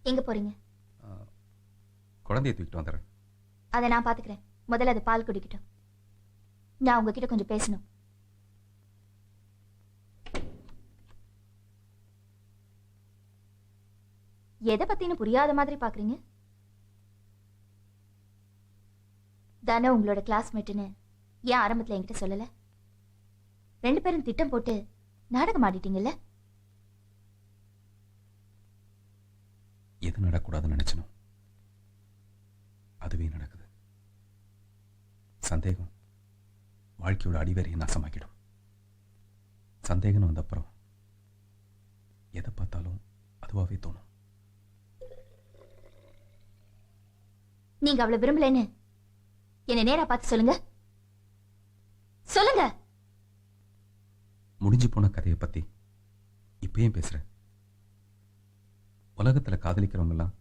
எங்க போறீங்க? குழந்தையை தூக்கிட்டு வந்துடுறேன். அதை நான் பாத்துக்கிறேன். முதல்ல அது பால் குடிக்கட்டும். நான் உங்ககிட்ட கொஞ்சம் பேசணும். எதை பத்தின்னு புரியாத மாதிரி பாக்குறீங்க? தானே உங்களோட கிளாஸ்மேட்டுன்னு ஏன் ஆரம்பத்துல என்கிட்ட சொல்லல? 2 பேரும் திட்டம் போட்டு நாடகம் ஆடிட்டீங்கல்ல? எது நடக்கூடாதுன்னு நினைச்சனோ அதுவே நடக்குது. சந்தேகம் வாழ்க்கையோட அடிவரையை நாசமாக்கிடும். சந்தேகம்னு வந்தப்புறம் எதை பார்த்தாலும் அதுவாகவே தோணும். நீங்க அவளை விரும்பலன்னு என்ன நேரா பார்த்து சொல்லுங்க. சொல்லுங்க. முடிஞ்சு போன கதையை பத்தி இப்பயும் பேசுறேன். உலகத்துல காதலிக்கிறவங்க எல்லாம்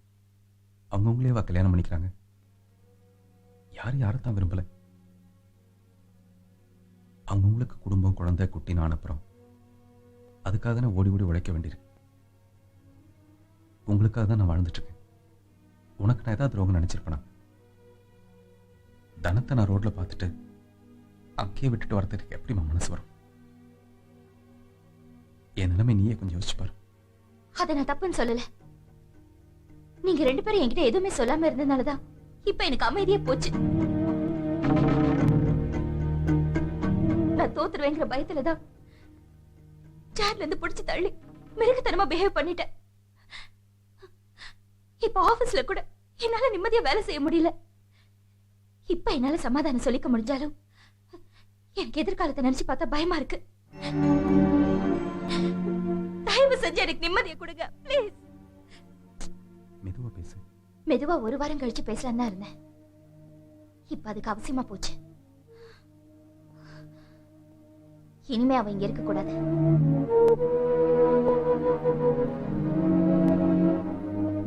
அவங்கவுங்களேவா கல்யாணம் பண்ணிக்கிறாங்க? யாரும் தான் விரும்பல. அவங்கவுங்களுக்கு குடும்பம், குழந்தை, குட்டின்னு ஆனப்புறம் அதுக்காக தான் ஓடி ஓடி உழைக்க வேண்டியிருக்கு. உங்களுக்காக தான் நான் வாழ்ந்துட்டு இருக்கேன். உனக்கு நான் ஏதாவது துரோகம் நினைச்சிருப்பேனா? தனத்தை நான் ரோட்ல பார்த்துட்டு அங்கேயே விட்டுட்டு வரதுக்கு எப்படி மனசு வரும்? என் நிலைமை நீயே கொஞ்சம் யோசிச்சு பாரு. அதை நான் தப்புன்னு சொல்லல. நீங்க 2 பேரும் என்கிட்ட எதுவுமே சொல்லாம இருந்ததுனாலதான் இப்ப எனக்கு அமைதியே போச்சு. நான் தோத்துருவேங்கிற பயத்துலதான் சேர்ல இருந்து பிடிச்சு தள்ளி மிருகத்தனமா பிஹேவ் பண்ணிட்டேன். இப்ப ஆபீஸ்ல கூட என்னால நிம்மதியா வேலை செய்ய முடியல. இப்ப என்னால சமாதானம் சொல்லிக்க முடிஞ்சாலும் எனக்கு எதிர்காலத்தை நினைச்சு பார்த்தா பயமா இருக்கு. தயவு செஞ்சு எனக்கு நிம்மதியை கொடுங்க ப்ளீஸ். மெதுவா பேசு. மெதுவா 1 வாரம் கழிச்சு பேசலான்னு தான் இருந்தேன். இப்ப அதுக்கு அவசியமா போச்சு. இனிமே அவ இங்க இருக்க கூடாது.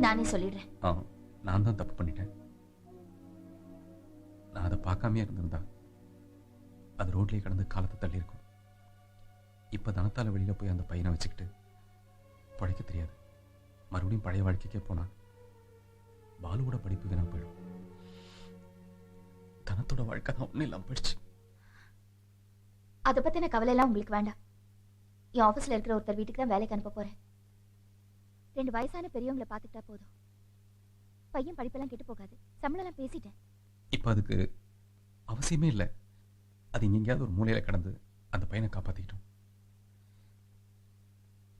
நானே சொல்லிடுறேன். நான் தான் தப்பு பண்ணிட்டேன். நான் அதை பார்க்காமயே இருந்திருந்தா அது ரோட்லயே கடந்து காலத்தை தள்ளி இருக்கும். இப்ப தனத்தால வெளியில போய் அந்த பையனை வச்சுக்கிட்டு பழைக்க தெரியாது. மறுபடியும் பழைய வாழ்க்கைக்கே போனா பாலுவோட படிப்பு வீணா போயிடும். தனத்தோட வாழ்க்கை தான் ஒன்னும் இல்லாம போயிடுச்சு. அதை பத்தின கவலை எல்லாம் உங்களுக்கு வேண்டாம். என் ஆபீஸ்ல இருக்கிற ஒருத்தர் வீட்டுக்கு தான் வேலைக்கு அனுப்ப போறேன். 2 வயசான பெரியவங்களை பாத்துக்கிட்டா போதும். பையன் படிப்பெல்லாம் கெட்டு போகாது. சம்பளம் எல்லாம் பேசிட்டேன். இப்ப அதுக்கு அவசியமே இல்லை. அது எங்கேயாவது ஒரு மூலையில கடந்து அந்த பையனை காப்பாத்திக்கிட்டோம்.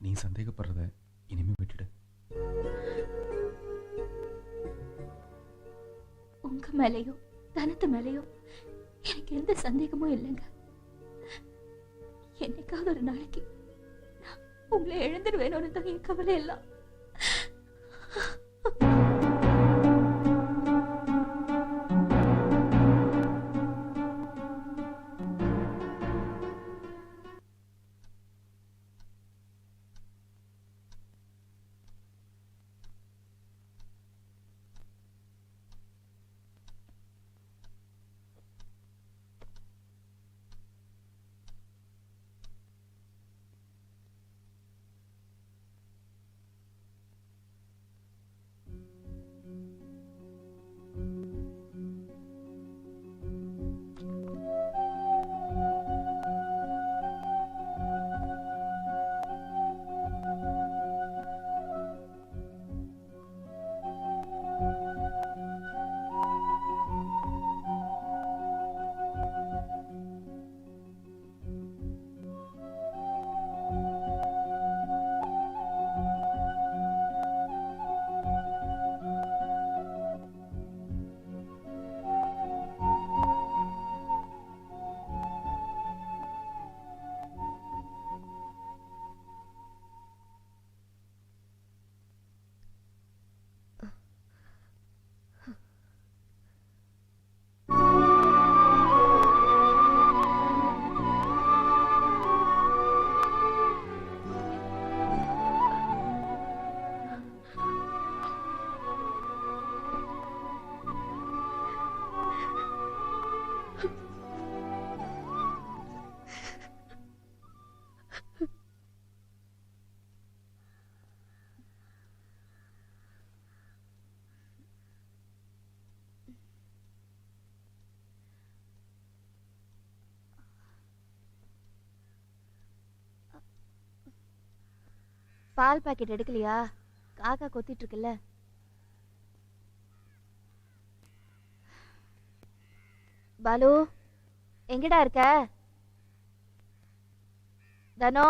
நீ சந்தேகப்படுறத இனிமே விட்டுடு. உங்க மேலையோ தனத்து மேலையோ எனக்கு எந்த சந்தேகமும் இல்லைங்க. என்னைக்காவது ஒரு நாளைக்கு உங்களை எழுந்துருவேணும்னு தான் என் கவலை எல்லாம். பால் பாக்கெட் எடுக்கலையா? காக்கா கொத்திட்டு இருக்குல்ல. பாலு எங்கடா இருக்க? தனோ,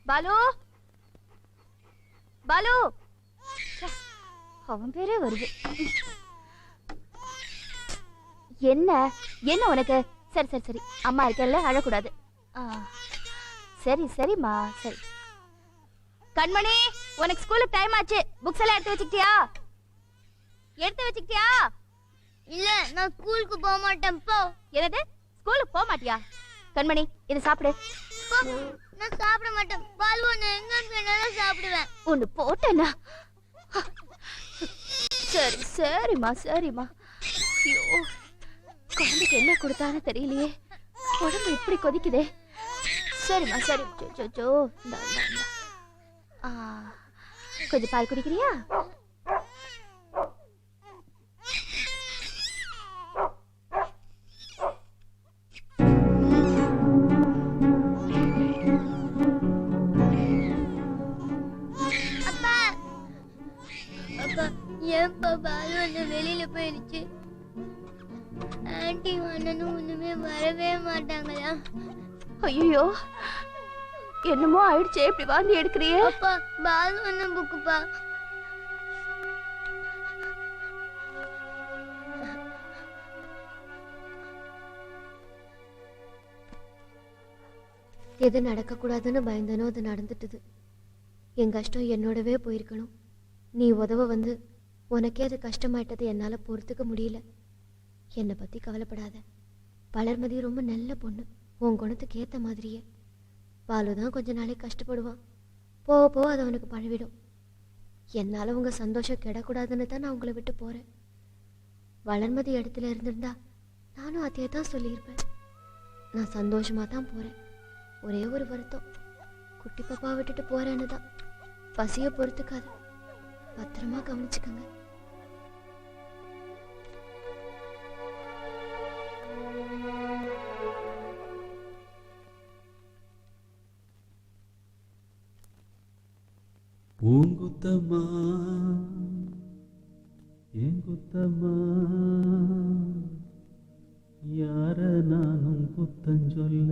பாலு, பாலு, அவன் பேரே வருது. என்ன என்ன உனக்கு? சரி சரி சரி, அம்மா இருக்கல, அழக்கூடாது. சரி சரிம்மா, சரி. கண்மணி, உனக்கு ஸ்கூலுக்கு டைம் ஆச்சு. புக்ஸ் எல்லாம் எடுத்து வச்சுக்கிட்டியா? எடுத்து வச்சுக்கிட்டியா? இல்ல, நான் ஸ்கூலுக்கு போக மாட்டேன். போ. என்னது, ஸ்கூலுக்கு போக மாட்டியா? கண்மணி, இதை சாப்பிடு. நான் சாப்பிட மாட்டேன். பால் ஒண்ணு எங்க வேணாலும் சாப்பிடுவேன். ஒண்ணு போட்டேன்னா? சரி சரிம்மா, சரிம்மா. ஐயோ, குழந்தைக்கு என்ன கொடுத்தான்னு தெரியலையே, உடம்பு இப்படி கொதிக்குதே. சரிம்மா சரி. சோ கொஞ்சம் பால் குடிக்கிறியா? ஏன்பா பால் ஒண்ணு வெளியில போயிடுச்சு? ஆன்ட்டி அண்ணனும் ஒண்ணுமே வரவே மாட்டாங்களா? ஐயோ, என்னமோ ஆயிடுச்சே, இப்படி வாந்தி எடுக்கிறியே. அப்பா, பால் ஒண்ணு புக்குப்பா. எது நடக்கக்கூடாதுன்னு பயந்தனோ அது நடந்துட்டுது. என் கஷ்டம் என்னோடவே போயிருக்கணும். நீ உதவ வந்து உனக்கே அது கஷ்டமாயிட்டது என்னால் பொறுத்துக்க முடியல. என்னை பற்றி கவலைப்படாத. வளர்மதி ரொம்ப நல்ல பொண்ணு, உன் குணத்துக்கு ஏற்ற மாதிரியே. பாலு தான் கொஞ்ச நாளைக்கு கஷ்டப்படுவான். போக போக அது அவனுக்கு பழவிடும். என்னால் உங்கள் சந்தோஷம் கெடக்கூடாதுன்னு தான் நான் உங்களை விட்டு போகிறேன். வளர்மதி இடத்துல இருந்திருந்தா நானும் அதே தான் சொல்லியிருப்பேன். நான் சந்தோஷமாக தான் போகிறேன். ஒரே ஒரு வருத்தம், குட்டி பாப்பா விட்டுட்டு போகிறேன்னு தான். பசியை பொறுத்துக்காது, பத்திரமா கவனிச்சுக்கங்க. பூங்குத்தம்மா ஏங்குத்தம்மா, யார நானும் குத்தஞ்சொல்ல.